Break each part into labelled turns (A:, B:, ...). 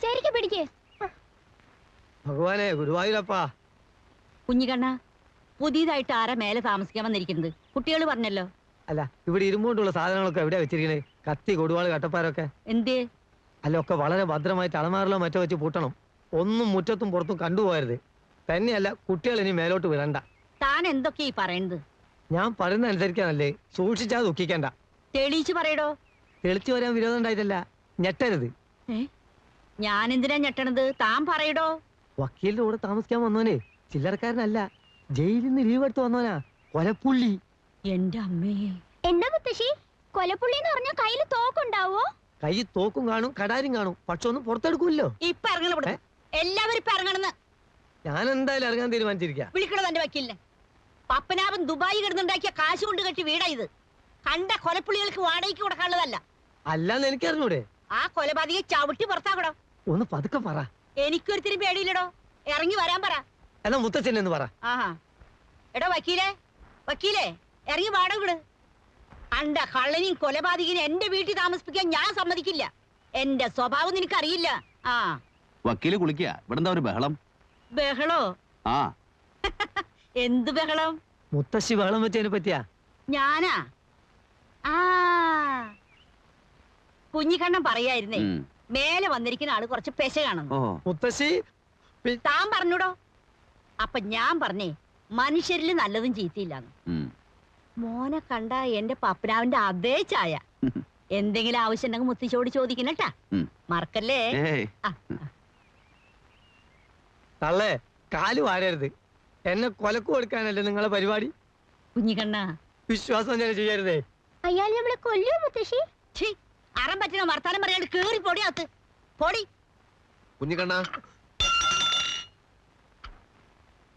A: ശരിക്കും പിടിക്കേ.
B: ഭഗവാനെ ഗുരുവായൂരപ്പാ.
C: കുഞ്ഞിക്കണ്ണ, പുതിയതായിട്ട് ആരാ മേലെ താമസിക്കാൻ വന്നിരിക്കുന്നത്? കുട്ടികൾ പറഞ്ഞല്ലോ.
B: അല്ല, ഇവിടെ ഇരുമ്പുകൊണ്ടുള്ള സാധനങ്ങളൊക്കെ എവിടെയാ വെച്ചിരിക്കണേ? കത്തി, കൊടുവാള്, കട്ടപ്പാരൊക്കെ
C: എന്തേ?
B: അല്ല, ഒക്കെ വളരെ ഭദ്രമായിട്ട് അളമാറിലോ മറ്റോ വെച്ച് പൂട്ടണം. ഒന്നും മുറ്റത്തും പുറത്തും കണ്ടുപോകരുത്. തന്നെയല്ല, കുട്ടികൾ ഇനി മേലോട്ട് വിടണ്ട.
C: താൻ എന്തൊക്കെയാ ഈ പറയുന്നത്?
B: ഞാൻ പറയുന്ന അനുസരിക്കാനല്ലേ, സൂക്ഷിച്ചാ ദുഃഖിക്കണ്ട.
C: തെളിയിച്ചു പറയടോ.
B: തെളിച്ചു വരാൻ വിരോധം ഉണ്ടായിട്ടല്ല, ഞെട്ടരുത്.
C: ഞാൻ എന്തിനാ ഞെട്ടണത്? താൻ പറയടോ.
B: വക്കീലിന്റെ കൂടെ താമസിക്കാൻ വന്നോനെ ചില്ലറക്കാരനല്ല, ജയിലിൽ നിന്ന് ലീവ് എടുത്ത് വന്നോനാ, കൊലപ്പുള്ളി.
C: എന്റെ അമ്മേ.
A: എന്താ മുത്തശ്ശി, കൊലപ്പുള്ളി എന്ന് പറഞ്ഞാൽ കയ്യിൽ തോക്കുണ്ടാവോ?
B: കൈ തോക്കും കാണും, കടാരും കാണും, പക്ഷെ ഒന്നും പുറത്തെടുക്കൂല്ലോ.
C: ഇപ്പൊ ഇറങ്ങണ എല്ലാവരും ഇപ്പൊ ഇറങ്ങണെന്ന്
B: ഞാൻ എന്തായാലും ഇറങ്ങാൻ തീരുമാനിച്ചിരിക്കാ.
C: വിളിക്കണത് എന്റെ വക്കീലിനെ. പപ്പനാഭൻ ദുബായി കിടന്നുണ്ടാക്കിയ കാശ് കൊണ്ട് കെട്ടി വീടാ ഇത്. കണ്ട കൊലപ്പുള്ളികൾക്ക് വാടകയ്ക്ക് കൊടുക്കാനുള്ളതല്ല.
B: അല്ലാന്ന് എനിക്കറിഞ്ഞൂടെ?
C: ആ കൊലപാതകയെ ചവിട്ടി പുറത്താക്കടോ.
B: ഒന്ന് പതുക്കെ പറ.
C: എനിക്കൊരുത്തിരി പേടിയില്ലടോ. ഇറങ്ങി വരാൻ പറ.
B: എന്നാ മുത്തച്ഛൻ എന്ന് പറ.
C: ആഹാ. എടോ വക്കീലേ, വക്കീലേ, ഇറങ്ങി വാടക വിട്. അണ്ട കള്ളനെയും കൊലപാതകനെയും എന്റെ വീട്ടിൽ താമസിപ്പിക്കാൻ ഞാൻ സമ്മതിക്കില്ല. എന്റെ സ്വഭാവം നിനക്കറിയില്ല. ആ
D: വക്കീല് കുളിക്കുക. ഇവിടെ എന്താ ഒരു ബഹളം?
C: ബഹളോ?
D: ആ
C: എന്ത് ബഹളം?
B: മുത്തശ്ശി ബഹളം വെച്ചതിനെ പറ്റിയാ?
C: ഞാനാ? ആ കുഞ്ഞിക്കണ്ണൻ പറയായിരുന്നേ, മേലെ വന്നിരിക്കുന്ന ആള് കുറച്ച് പെശ കാണുന്നു.
B: മുത്തശ്ശി
C: താൻ പറഞ്ഞൂടോ. അപ്പൊ ഞാൻ പറഞ്ഞേ, മനുഷ്യരില് നല്ലതും ചീത്തയില്ലാന്ന്. മോനെ കണ്ട എന്റെ പപ്പനാവിന്റെ അതേ ചായ. എന്തെങ്കിലും ആവശ്യം ഉണ്ടെങ്കിൽ മുത്തശ്ശിയോട് ചോദിക്കണട്ടാ, മറക്കല്ലേ.
B: തള്ളേ, കാല് വാരരുത്. എന്നെ കൊലക്ക് കൊടുക്കാനല്ലേ നിങ്ങളെ പരിപാടി?
C: കുഞ്ഞിക്കണ്ണ,
B: വിശ്വാസം തന്നെ ചെയ്യരുതേ.
A: അയാൾ നമ്മളെ കൊല്ലൂ മുത്തശ്ശി.
C: അറം പറ്റുന്ന വർത്താനം പറയാണ്ട് കേറി പൊടിയാത്ത് പൊടി.
E: കുഞ്ഞിക്കണ്ണ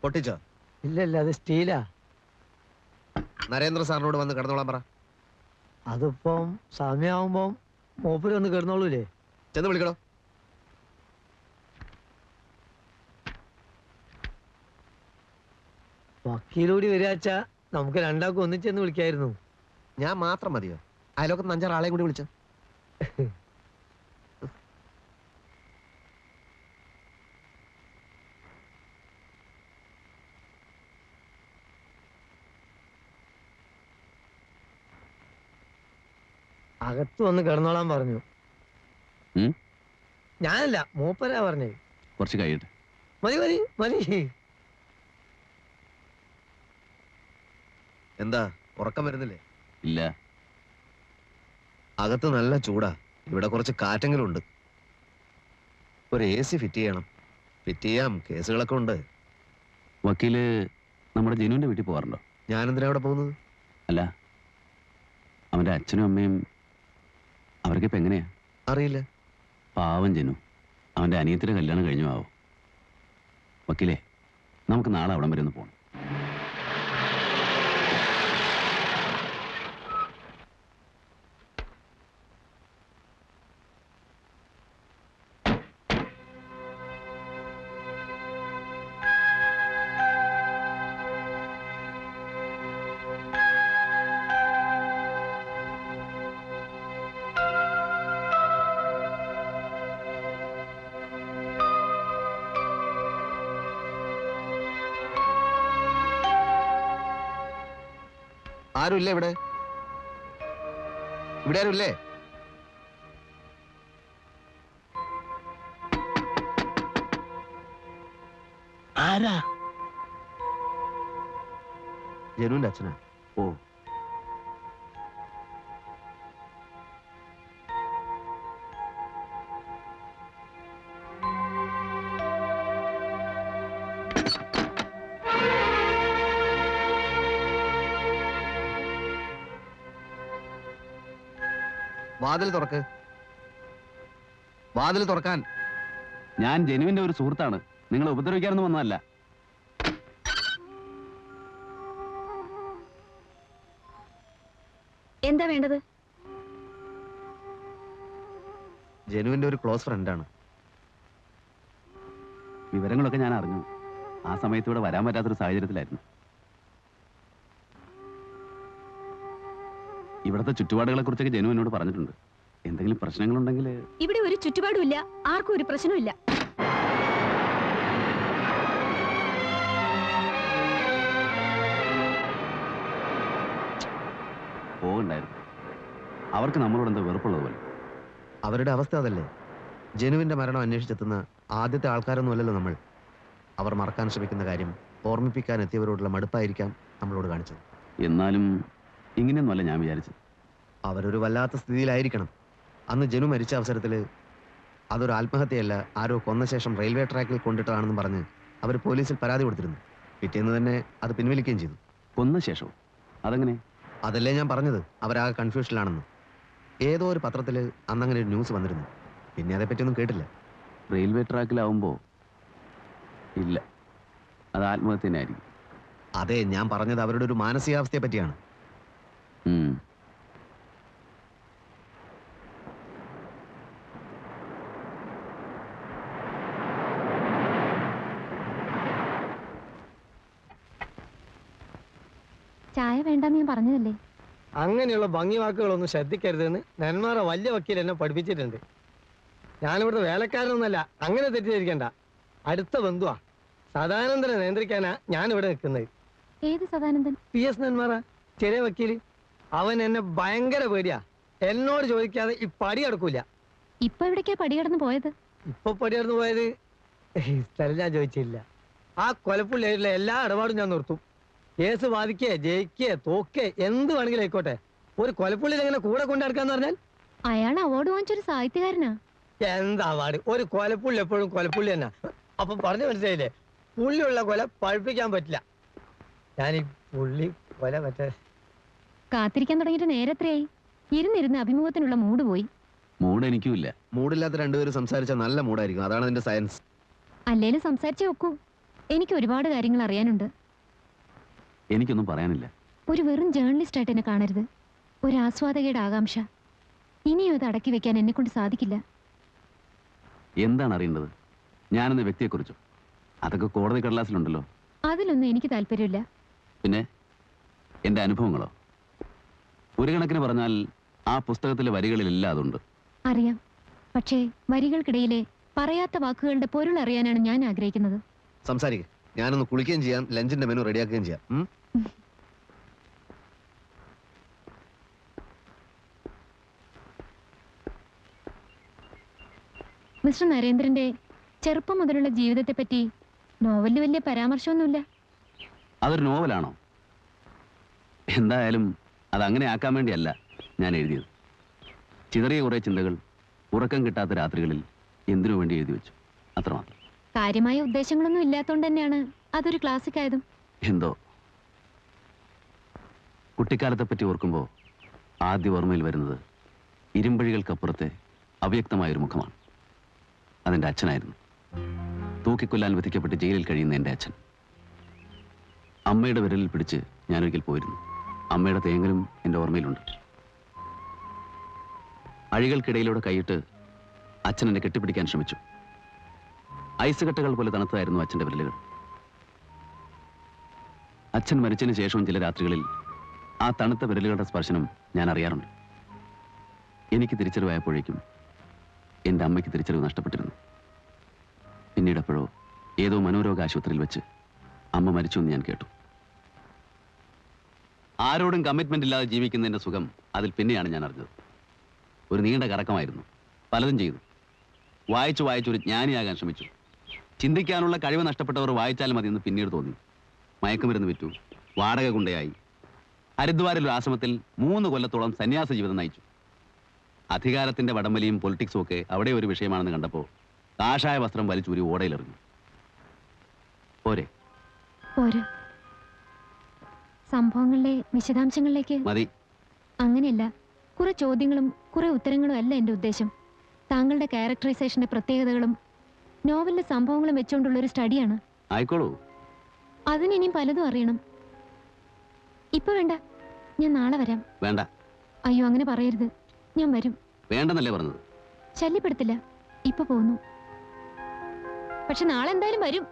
E: പൊട്ടിച്ചോ?
B: ഇല്ലല്ല, അത് സ്റ്റീലാ.
E: നരേന്ദ്ര സാറിനോട് വന്ന് കിടന്നോളാൻ പറ.
B: അതിപ്പം സമയാവുമ്പോ മൂപ്പര് വന്ന് കിടന്നോളൂലേ?
E: ചെന്ന് വിളിക്കണോ?
B: വക്കീലൂടി വരാച്ചാ നമുക്ക് രണ്ടാൾക്കും ഒന്നിച്ചെന്ന് വിളിക്കായിരുന്നു.
E: ഞാൻ മാത്രം മതിയോ? അയലോക്കത്ത് 5-6 ആളെയും കൂടി വിളിച്ചോ.
B: അകത്ത് വന്ന് കിടന്നോളാൻ പറഞ്ഞു. ഞാനല്ല, മൂപ്പരാ പറഞ്ഞേ.
D: കുറച്ച് കഴിയട്ടെ.
B: മതി മതി മതി.
E: എന്താ ഉറക്കം വരുന്നില്ലേ?
D: ഇല്ല.
E: അകത്ത് നല്ല ചൂടാ. ഇവിടെ കുറച്ച് കാറ്റെങ്കിലും ഉണ്ട്. ഒരു AC ഫിറ്റ് ചെയ്യണം. ഫിറ്റ് ചെയ്യാം, കേസുകളൊക്കെ ഉണ്ട്.
D: വക്കീല് നമ്മുടെ ജനുവിന്റെ വീട്ടിൽ പോകാറുണ്ടോ?
E: ഞാനെന്തിനാ അവിടെ പോകുന്നത്?
D: അല്ല, അവന്റെ അച്ഛനും അമ്മയും അവർക്ക് ഇപ്പൊ എങ്ങനെയാ?
E: അറിയില്ല.
D: പാവം ജനു. അവന്റെ അനിയത്തിന്റെ കല്യാണം കഴിഞ്ഞു ആവോ. വക്കീലേ, നമുക്ക് നാളെ അവിടം വരെ ഒന്ന് പോകണം.
E: ആരുമില്ല ഇവിടെ? ഇവിടെ ആരുമില്ലേ?
D: ആരാ?
E: ജനുവിന്റെ അച്ഛനാ.
D: ഓ,
E: വാതിൽ തുറക്ക്. വാതിൽ തുറക്കാൻ.
D: ഞാൻ ജനുവിന്റെ ഒരു സുഹൃത്താണ്. നിങ്ങളെ ഉപദ്രവിക്കാനൊന്നും വന്നതല്ല.
C: എന്താ വേണ്ടത്?
E: ജനുവിന്റെ ഒരു ക്ലോസ് ഫ്രണ്ടാണ്.
D: വിവരങ്ങളൊക്കെ ഞാൻ അറിഞ്ഞു. ആ സമയത്ത് ഇവിടെ വരാൻ പറ്റാത്തൊരു സാഹചര്യത്തിലായിരുന്നു. ഇവിടുത്തെ ചുറ്റുപാടുകളെ കുറിച്ചൊക്കെ ജനു എന്നോട് പറഞ്ഞിട്ടുണ്ട്. എന്തെങ്കിലും പ്രശ്നങ്ങളുണ്ടെങ്കിൽ
C: ഇവിടെ ഒരു ചുറ്റുപാടുമില്ല, ആർക്കും ഒരു പ്രശ്നമില്ല.
D: പോകണ്ടായിരുന്നു. അവർക്ക് നമ്മളോട് എന്താ വെറുപ്പുള്ളതുപോലെ.
E: അവരുടെ അവസ്ഥ അതല്ലേ. ജനുവിന്റെ മരണം അന്വേഷിച്ചെത്തുന്ന ആദ്യത്തെ ആൾക്കാരൊന്നുമല്ലല്ലോ നമ്മൾ. അവർ മറക്കാൻ ശ്രമിക്കുന്ന കാര്യം ഓർമ്മിപ്പിക്കാൻ എത്തിയവരോടുള്ള മടുപ്പായിരിക്കാം നമ്മളോട് കാണിച്ചത്.
D: എന്നാലും ഇങ്ങനെയൊന്നുമല്ല ഞാൻ വിചാരിച്ചത്.
E: അവരൊരു വല്ലാത്ത സ്ഥിതിയിലായിരിക്കണം. അന്ന് ജനു മരിച്ച അവസരത്തിൽ അതൊരു ആത്മഹത്യയല്ല, ആരോ കൊന്ന ശേഷം റെയിൽവേ ട്രാക്കിൽ കൊണ്ടിട്ടാണെന്ന് പറഞ്ഞ് അവർ പോലീസിൽ പരാതി കൊടുത്തിരുന്നു. പിറ്റേന്ന് തന്നെ അത് പിൻവലിക്കുകയും ചെയ്തു.
D: കൊന്ന ശേഷവും? അതെങ്ങനെ?
E: അതല്ലേ ഞാൻ പറഞ്ഞത്, അവരാകെ കൺഫ്യൂഷനിലാണെന്ന്. ഏതോ ഒരു പത്രത്തിൽ അന്നങ്ങനെ ഒരു ന്യൂസ് വന്നിരുന്നു. പിന്നെ അതേപ്പറ്റിയൊന്നും കേട്ടില്ല.
D: റെയിൽവേ ട്രാക്കിലാവുമ്പോൾ ഇല്ല, അത് ആത്മഹത്യ തന്നെ ആയിരിക്കും.
E: അതെ, ഞാൻ പറഞ്ഞത് അവരുടെ ഒരു മാനസികാവസ്ഥയെ പറ്റിയാണ്.
A: ചായ വേണ്ടെന്ന് ഞാൻ പറഞ്ഞതല്ലേ.
B: അങ്ങനെയുള്ള ഭംഗി വാക്കുകളൊന്നും ശ്രദ്ധിക്കരുതെന്ന് നെന്മാറ വലിയ വക്കീൽ എന്നെ പഠിപ്പിച്ചിട്ടുണ്ട്. ഞാനിവിടുത്തെ വേലക്കാരനൊന്നല്ല, അങ്ങനെ തെറ്റിദ്ധരിക്കണ്ട. അടുത്ത ബന്ധുവാ. സദാനന്ദനെ നിയന്ത്രിക്കാനാ ഞാനിവിടെ നിൽക്കുന്നത്.
A: ഏത് സദാനന്ദൻ?
B: PS നെന്മാറ, ചെറിയ വക്കീല്. അവൻ എന്നെ ഭയങ്കര പേടിയാ. എന്നോട് ചോദിക്കാതെ ഈ പടി അടക്കൂല.
A: ഇപ്പൊ എവിടേക്കാ പടി കടന്ന് പോയത്?
B: ഇപ്പൊ പടി കടന്നു പോയത് സ്ഥലം ഞാൻ ചോദിച്ചില്ല. ആ കൊലപ്പുള്ളിയായിട്ടുള്ള എല്ലാ ഇടപാടും ഞാൻ നിർത്തും. കേസ് വാദിക്കേ, ജയിക്കേ, തോക്കേ, എന്ത് വേണമെങ്കിലും ആയിക്കോട്ടെ. ഒരു കൊലപ്പുള്ളിയിൽ എങ്ങനെ കൂടെ കൊണ്ടു നടക്കാന്ന് പറഞ്ഞാൽ?
A: അയാൾ അവാർഡ് വാങ്ങിച്ചൊരു സാഹിത്യകാരനാ.
B: എന്താ അവാർഡ്? ഒരു കൊലപ്പുള്ളി എപ്പോഴും കൊലപ്പുള്ളി തന്നെ. അപ്പൊ പറഞ്ഞു മനസ്സിലായില്ലേ, പുള്ളിയുള്ള കൊല പഴുപ്പിക്കാൻ പറ്റില്ല. ഞാൻ ഈ പുള്ളി കൊല മറ്റേ
A: കാത്തിരിക്കാൻ തുടങ്ങിയിട്ട് നേരത്രയായി. ഇരുന്നിരുന്ന് അഭിമുഖത്തിനുള്ള മൂഡ് പോയി.
D: മൂഡ് എനിക്കും ഇല്ല.
E: മൂടില്ലാത്ത രണ്ടുപേരും സംസാരിച്ചാൽ നല്ല മൂടായിരിക്കും. അതാണ് അതിന്റെ സയൻസ്.
A: അല്ലേലും സംസാരിച്ചേ ഒക്കൂ. എനിക്ക് ഒരുപാട് കാര്യങ്ങൾ അറിയാനുണ്ട്.
D: എനിക്കൊന്നും പറയാനില്ല.
A: ഒരു വെറും ജേർണലിസ്റ്റ് ആയിട്ട് എന്നെ കാണരുത്. ഒരു ആസ്വാദകയുടെ ആകാംക്ഷ ഇനിയും അത് അടക്കി വെക്കാൻ എന്നെ കൊണ്ട് സാധിക്കില്ല.
D: എന്താണ് അറിയേണ്ടത്? ഞാനെന്ന വ്യക്തിയെക്കുറിച്ചോ? അതൊക്കെ കോടതി കടലാസിലുണ്ടല്ലോ.
A: അതിലൊന്നും എനിക്ക് താല്പര്യമില്ല.
D: പിന്നെ എൻ്റെ അനുഭവങ്ങളോ? ഒരു കണക്കിന് പറഞ്ഞാൽ ആ പുസ്തകത്തിലെ വരികളിലെല്ലാം അതുണ്ട്.
A: അറിയാം. പക്ഷേ വരികൾക്കിടയിലെ പറയാത്ത വാക്കുകളുടെ പൊരുൾ അറിയാനാണ് ഞാൻ ആഗ്രഹിക്കുന്നത്.
E: സംസാരിക്കുക. ഞാനൊന്ന് കുളിക്കുകയും ചെയ്യാം, ലഞ്ചിന്റെ മെനു റെഡിയാക്കുകയും ചെയ്യാം.
A: മിസ്റ്റർ നരേന്ദ്രന്റെ ചെറുപ്പം മുതലുള്ള ജീവിതത്തെപ്പറ്റി നോവലിൽ വലിയ പരാമർശമൊന്നുമില്ല.
D: അതൊരു നോവലാണോ? എന്തായാലും അതങ്ങനെ ആക്കാൻ വേണ്ടിയല്ല ഞാൻ എഴുതിയത്. ചിതറിയ കുറേ ചിന്തകൾ ഉറക്കം കിട്ടാത്ത രാത്രികളിൽ എന്തിനു വേണ്ടി എഴുതി വെച്ചു, അത്രമാത്രം.
A: കാര്യമായ ഉദ്ദേശങ്ങളൊന്നും ഇല്ലാത്തതുകൊണ്ട് തന്നെയാണ് അതൊരു ക്ലാസിക് ആയതും.
D: എന്തോ കുട്ടിക്കാലത്തെ പറ്റി ഓർക്കുമ്പോൾ ആദ്യ ഓർമ്മയിൽ വരുന്നത് ഇരുമ്പഴികൾക്കപ്പുറത്തെ അവ്യക്തമായൊരു മുഖമാണ്. അതെൻ്റെ അച്ഛനായിരുന്നു. തൂക്കിക്കൊല്ലാൻ വിധിക്കപ്പെട്ട് ജയിലിൽ കഴിയുന്ന എൻ്റെ അച്ഛൻ. അമ്മയുടെ വിരലിൽ പിടിച്ച് ഞാനൊരിക്കൽ പോയിരുന്നു. അമ്മയുടെ തേങ്ങലും എൻ്റെ ഓർമ്മയിലുണ്ട്. അഴികൾക്കിടയിലൂടെ കൈയിട്ട് അച്ഛൻ എന്നെ കെട്ടിപ്പിടിക്കാൻ ശ്രമിച്ചു. ഐസ് കട്ടകൾ പോലെ തണുത്തായിരുന്നു അച്ഛൻ്റെ വിരലുകൾ. അച്ഛൻ മരിച്ചതിന് ശേഷവും ചില രാത്രികളിൽ ആ തണുത്ത വിരലുകളുടെ സ്പർശനം ഞാൻ അറിയാറുണ്ട്. എനിക്ക് തിരിച്ചറിവായപ്പോഴേക്കും എൻ്റെ അമ്മയ്ക്ക് തിരിച്ചറിവ് നഷ്ടപ്പെട്ടിരുന്നു. പിന്നീട് എപ്പോഴോ ഏതോ മനോരോഗ ആശുപത്രിയിൽ വെച്ച് അമ്മ മരിച്ചു എന്ന് ഞാൻ കേട്ടു. ആരോടും കമ്മിറ്റ്മെന്റ് ഇല്ലാതെ ജീവിക്കുന്നതിൻ്റെ സുഖം അതിൽ പിന്നെയാണ് ഞാൻ അറിഞ്ഞത്. ഒരു നീണ്ട കറക്കമായിരുന്നു. പലതും ചെയ്തു. വായിച്ചു വായിച്ചൊരു ജ്ഞാനിയാകാൻ ശ്രമിച്ചു. ചിന്തിക്കാനുള്ള കഴിവ് നഷ്ടപ്പെട്ടവർ വായിച്ചാൽ മതി എന്ന് പിന്നീട് തോന്നി. മയക്കുമരുന്ന് വിറ്റു, വാടക കൊണ്ടയായി. ഹരിദ്വാരിൽ ഒരു ആശ്രമത്തിൽ 3 കൊല്ലത്തോളം സന്യാസ ജീവിതം നയിച്ചു. അധികാരത്തിന്റെ വടംവലിയും പൊളിറ്റിക്സും ഒക്കെ അവിടെ ഒരു വിഷയമാണെന്ന് കണ്ടപ്പോൾ കാഷായ വസ്ത്രം വലിച്ചൂരി ഓടയിലെറിഞ്ഞു. പോരെ?
A: പോര്. സംഭവങ്ങളിലെ വിശദാംശങ്ങളിലേക്ക്
D: മതി.
A: അങ്ങനെയല്ല, കുറെ ചോദ്യങ്ങളും കുറെ ഉത്തരങ്ങളും അല്ല എൻ്റെ ഉദ്ദേശം. താങ്കളുടെ ക്യാരക്ടറൈസേഷന്റെ പ്രത്യേകതകളും നോവലിലെ സംഭവങ്ങളും വെച്ചുകൊണ്ടുള്ള ഒരു സ്റ്റഡിയാണ്.
D: ആയിക്കോളൂ.
A: അതിനിയും പലതും അറിയണം. ഇപ്പൊ വേണ്ട, ഞാൻ നാളെ വരാം.
D: വേണ്ട.
A: അയ്യോ, അങ്ങനെ പറയരുത്. ഞാൻ വരും.
D: വേണ്ടെന്നല്ലേ പറഞ്ഞത്?
A: ശല്യപ്പെടുത്തില്ല. ഇപ്പൊ പോന്നു. പക്ഷെ നാളെ എന്തായാലും വരും.